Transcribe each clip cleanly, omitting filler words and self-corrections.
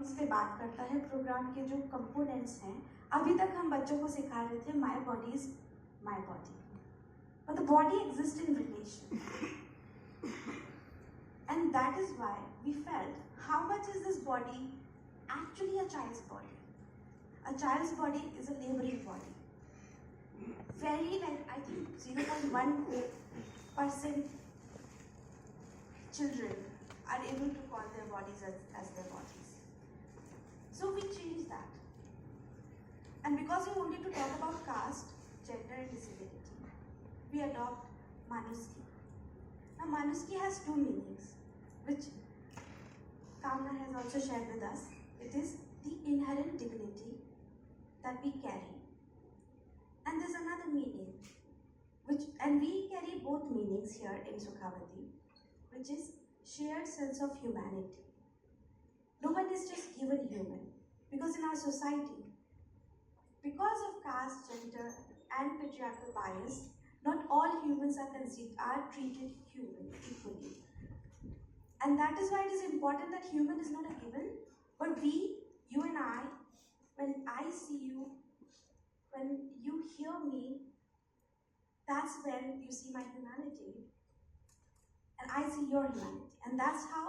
इस पे बात करता है प्रोग्राम के जो कंपोनेंट्स हैं। अभी तक हम बच्चों को सिखा रहे थे my body is my body, but the body exist in relation, and that is why we felt how much is this body actually a child's body. A child's body is a laboring body. Very like I think 0.1% children are able to call their bodies as their bodies. So we change that. And because we wanted to talk about caste, gender and disability, we adopt Manuski. Now Manuski has two meanings, which Kamna has also shared with us. It is the inherent dignity that we carry, and there's another meaning, and we carry both meanings here in Sukhawati, which is shared sense of humanity. No one is just given human, because in our society, because of caste, gender and patriarchal bias, not all humans are treated human equally, and that is why it is important that human is not a given, but we, you and I, when I see you, when you hear me, that's when you see my humanity, and I see your humanity, and that's how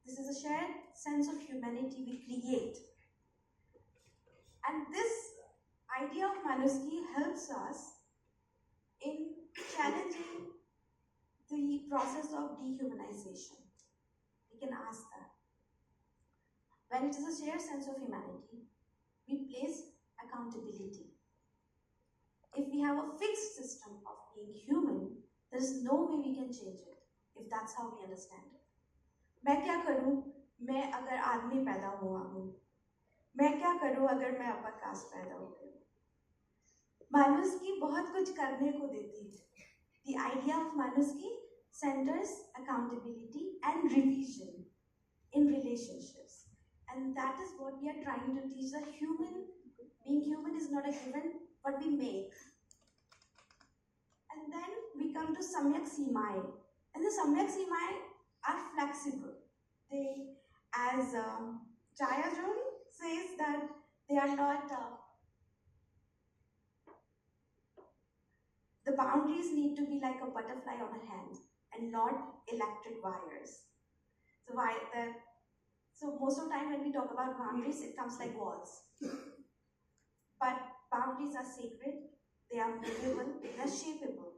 this is a shared sense of humanity we create. And this idea of Manuski helps us in challenging the process of dehumanization. We can ask that. When it is a shared sense of humanity, we place accountability. If we have a fixed system of being human, there is no way we can change it, if that's how we understand it. मैं क्या करूं मैं अगर आदमी पैदा हुआ हूं, मैं क्या करूं अगर मैं अपर कास्ट पैदा हो गई. Manuski बहुत कुछ करने को देती है. The idea of Manuski centers accountability and revision in relationships. And that is what we are trying to teach, that being human is not a given, but we make. And then we come to Seemayein. And the Seemayein are flexible. They, as Chaya Jun says, that they are not, the boundaries need to be like a butterfly on a hand and not electric wires. So most of the time when we talk about boundaries, it comes like walls. But boundaries are sacred, they are movable, they are shapeable.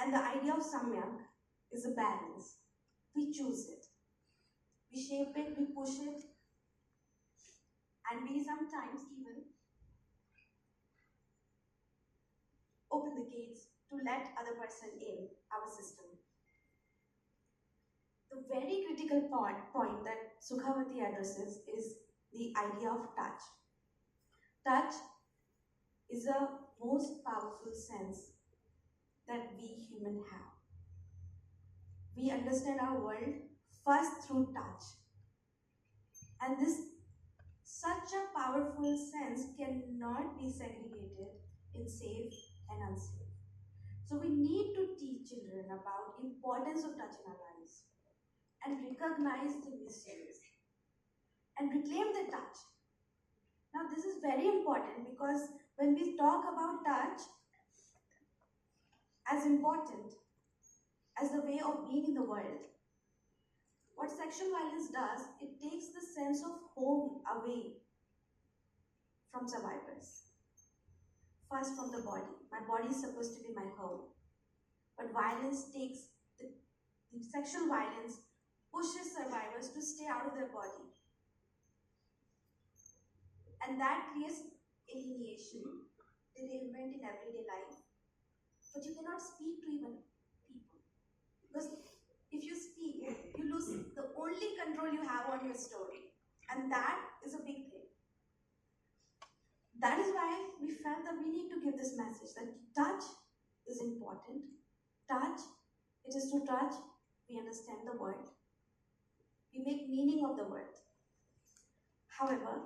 And the idea of Samyak is a balance. We choose it. We shape it, we push it, and we sometimes even open the gates to let other person in our system. The very critical point that Sukhawati addresses is the idea of touch. Touch is the most powerful sense that we humans have. We understand our world first through touch. And this such a powerful sense cannot be segregated in safe and unsafe. So we need to teach children about importance of touch in our lives, and recognize the misuse and reclaim the touch. Now this is very important, because when we talk about touch as important as the way of being in the world, what sexual violence does, it takes the sense of home away from survivors. First from the body. My body is supposed to be my home, but violence takes the sexual violence pushes survivors to stay out of their body. And that creates alienation, derailment in everyday life. But you cannot speak to even people. Because if you speak, you lose the only control you have on your story. And that is a big thing. That is why we felt that we need to give this message, that touch is important. Touch, it is to touch, we understand the world. We make meaning of the world. However,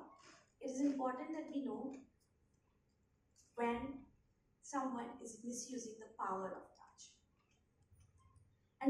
it is important that we know when someone is misusing the power of